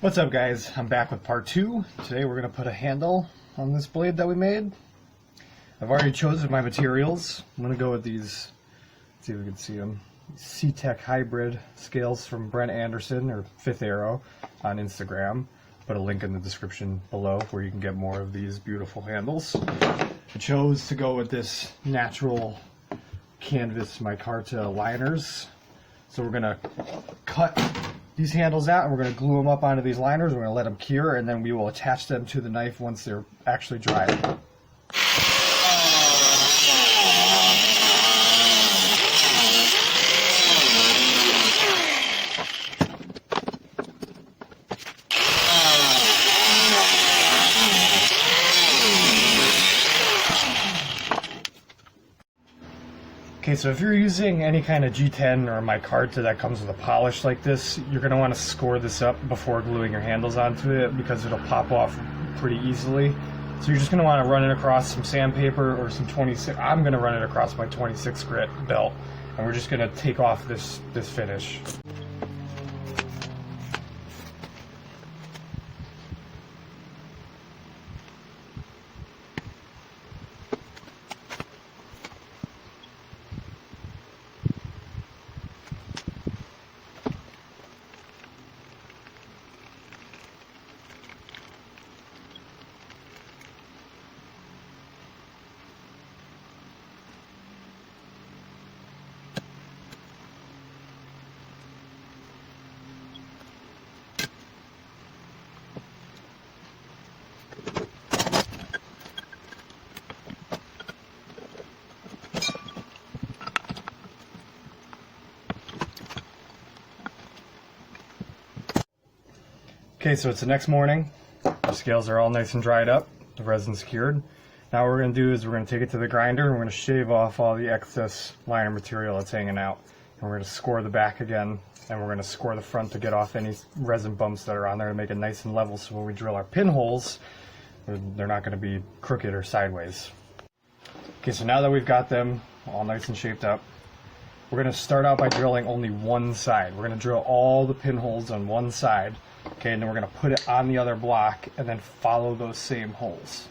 What's up, guys? I'm back with part 2. Today we're going to put a handle on this blade that we made. I've already chosen my materials. I'm going to go with these, let's see if we can see them, C-Tech hybrid scales from Brent Anderson, or Fifth Arrow, on Instagram. Put a link in the description below where you can get more of these beautiful handles. I chose to go with this natural canvas micarta liners. So we're going to cut these handles out and we're going to glue them up onto these liners. We're going to let them cure and then we will attach them to the knife once they're actually dry. Okay, so if you're using any kind of G10 or micarta that comes with a polish like this, you're going to want to score this up before gluing your handles onto it because it'll pop off pretty easily. So you're just going to want to run it across some sandpaper or some 26. I'm going to run it across my 26 grit belt, and we're just going to take off this finish. Okay, so it's the next morning. The scales are all nice and dried up. The resin's cured. Now what we're going to do is we're going to take it to the grinder and we're going to shave off all the excess liner material that's hanging out. And we're going to score the back again, and we're going to score the front to get off any resin bumps that are on there to make it nice and level so when we drill our pinholes, they're not going to be crooked or sideways. Okay, so now that we've got them all nice and shaped up, we're going to start out by drilling only one side. We're going to drill all the pinholes on one side. Okay, and then we're going to put it on the other block and then follow those same holes.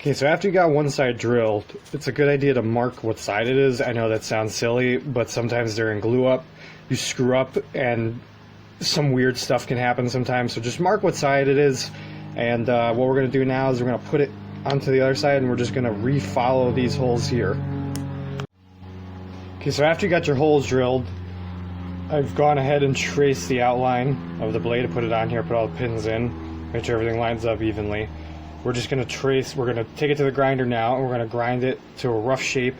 Okay, so after you got one side drilled, it's a good idea to mark what side it is. I know that sounds silly, but sometimes during glue up, you screw up and some weird stuff can happen sometimes. So just mark what side it is, and what we're going to do now is we're going to put it onto the other side and we're just going to re-follow these holes here. Okay, so after you got your holes drilled, I've gone ahead and traced the outline of the blade to put it on here, put all the pins in, make sure everything lines up evenly. We're just going to trace, we're going to take it to the grinder now, and we're going to grind it to a rough shape,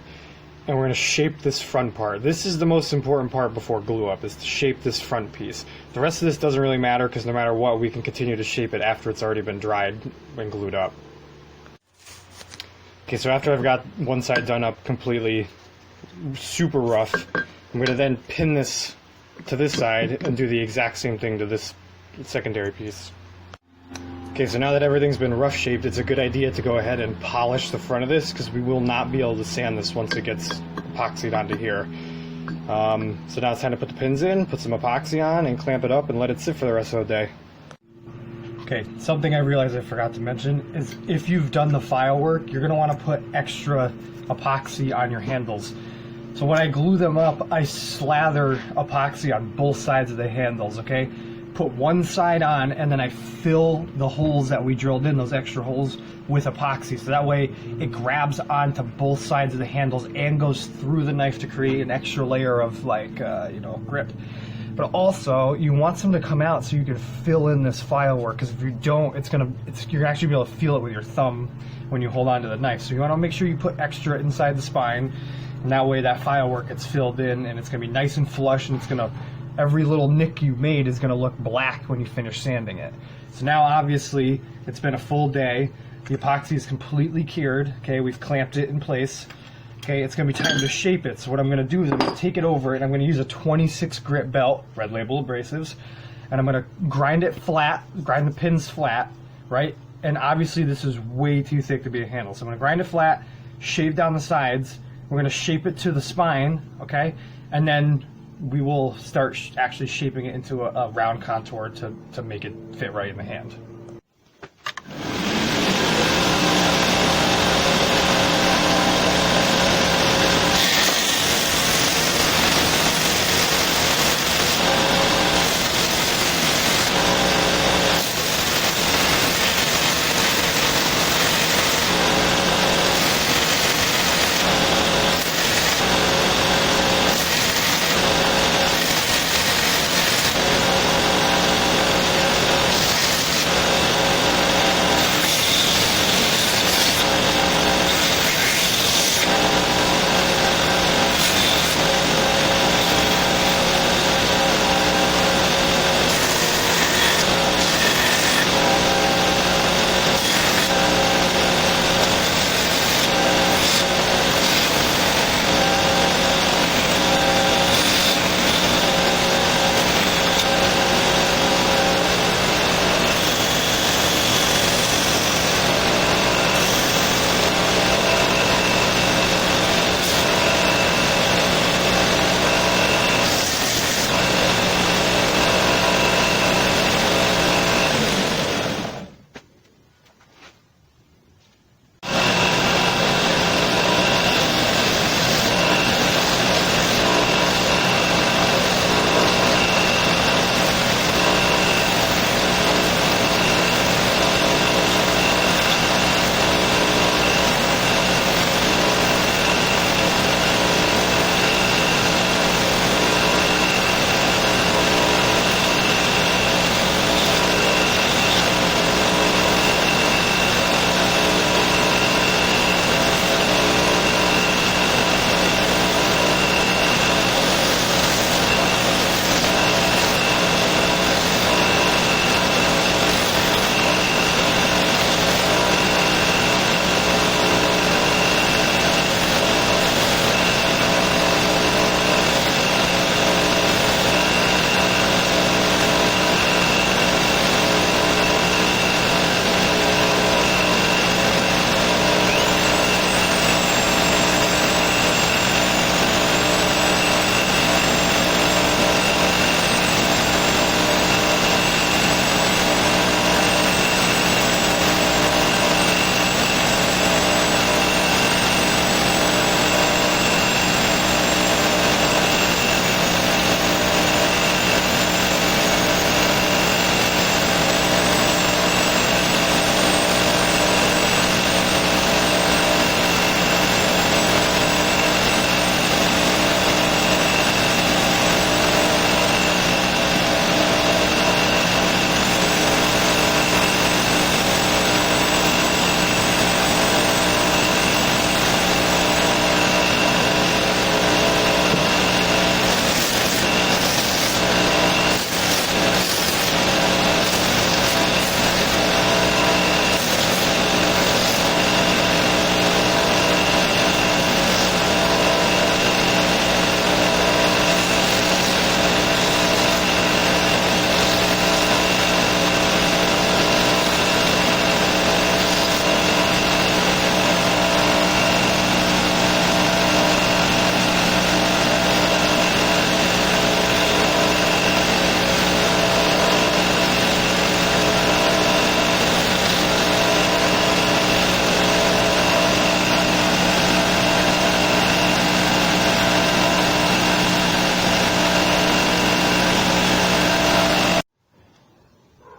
and we're going to shape this front part. This is the most important part before glue up, is to shape this front piece. The rest of this doesn't really matter, because no matter what, we can continue to shape it after it's already been dried and glued up. Okay, so after I've got one side done up completely super rough, I'm going to then pin this to this side and do the exact same thing to this secondary piece. Okay, so now that everything's been rough shaped, it's a good idea to go ahead and polish the front of this because we will not be able to sand this once it gets epoxied onto here. So now it's time to put the pins in, put some epoxy on, and clamp it up and let it sit for the rest of the day. Okay, something I realized I forgot to mention is if you've done the file work, you're going to want to put extra epoxy on your handles. So when I glue them up, I slather epoxy on both sides of the handles, okay? Put one side on and then I fill the holes that we drilled in, those extra holes, with epoxy. So that way it grabs onto both sides of the handles and goes through the knife to create an extra layer of grip. but also you want some to come out so you can fill in this file work, because if you don't, you're actually be able to feel it with your thumb when you hold on to the knife. So you want to make sure you put extra inside the spine, and that way that file work gets filled in, and it's going to be nice and flush, and every little nick you made is going to look black when you finish sanding it. So now obviously it's been a full day. The epoxy is completely cured. Okay, we've clamped it in place. Okay, it's going to be time to shape it. So what I'm going to do is I'm going to take it over and I'm going to use a 26 grit belt, Red Label abrasives, and I'm going to grind it flat, grind the pins flat, right? And obviously this is way too thick to be a handle. So I'm going to grind it flat, shave down the sides. We're going to shape it to the spine, okay? And then we will start actually shaping it into a round contour to make it fit right in the hand.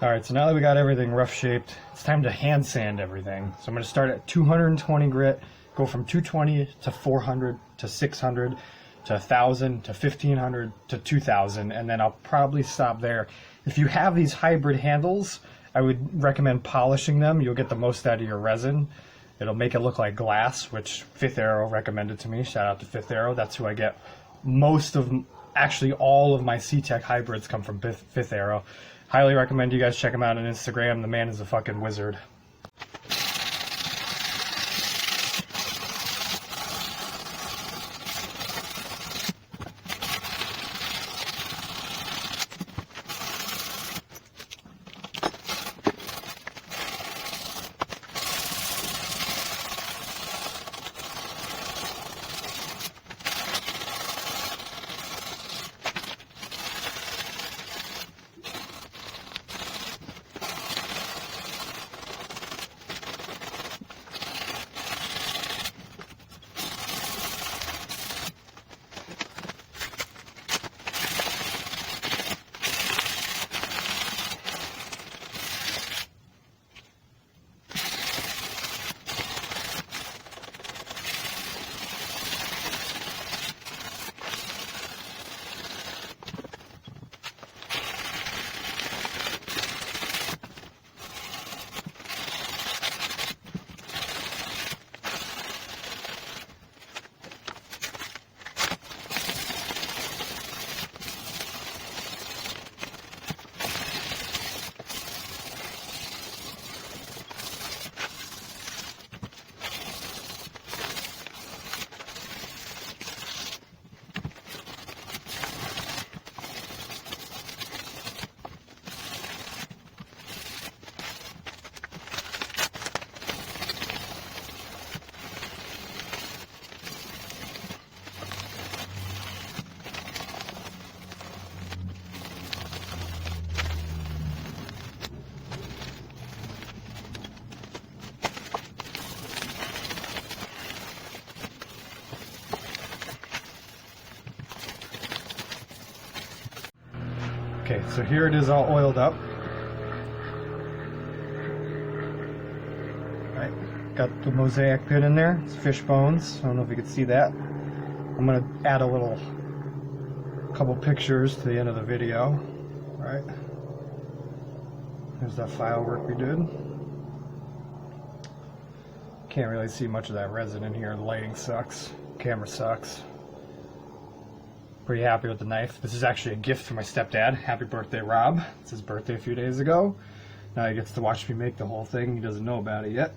Alright, so now that we got everything rough shaped, it's time to hand sand everything. So I'm going to start at 220 grit, go from 220 to 400 to 600, to 1,000 to 1,500 to 2,000, and then I'll probably stop there. If you have these hybrid handles, I would recommend polishing them. You'll get the most out of your resin. It'll make it look like glass, which Fifth Arrow recommended to me. Shout out to Fifth Arrow. That's who I get most of, actually all of my C-Tech hybrids come from Fifth Arrow. Highly recommend you guys check him out on Instagram. The man is a fucking wizard. Okay, so here it is all oiled up. Right, got the mosaic pin in there. It's fish bones. I don't know if you can see that. I'm gonna add a couple pictures to the end of the video. Right, there's that file work we did. Can't really see much of that resin in here. The lighting sucks. Camera sucks. Pretty happy with the knife. This is actually a gift from my stepdad. Happy birthday, Rob. It's his birthday a few days ago. Now he gets to watch me make the whole thing. He doesn't know about it yet.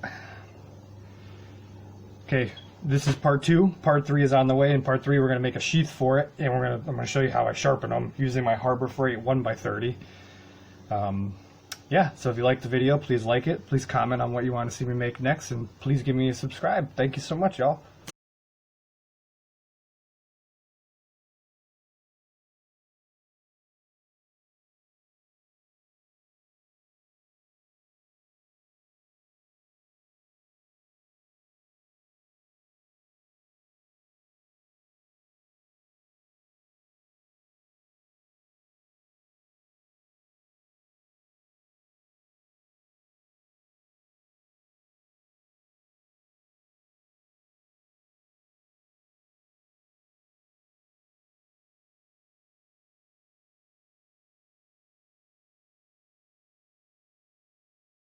Okay, this is part 2. Part 3 is on the way. In part 3, we're going to make a sheath for it, and I'm going to show you how I sharpen them using my Harbor Freight 1x30. Yeah, so if you liked the video, please like it. Please comment on what you want to see me make next, and please give me a subscribe. Thank you so much, y'all.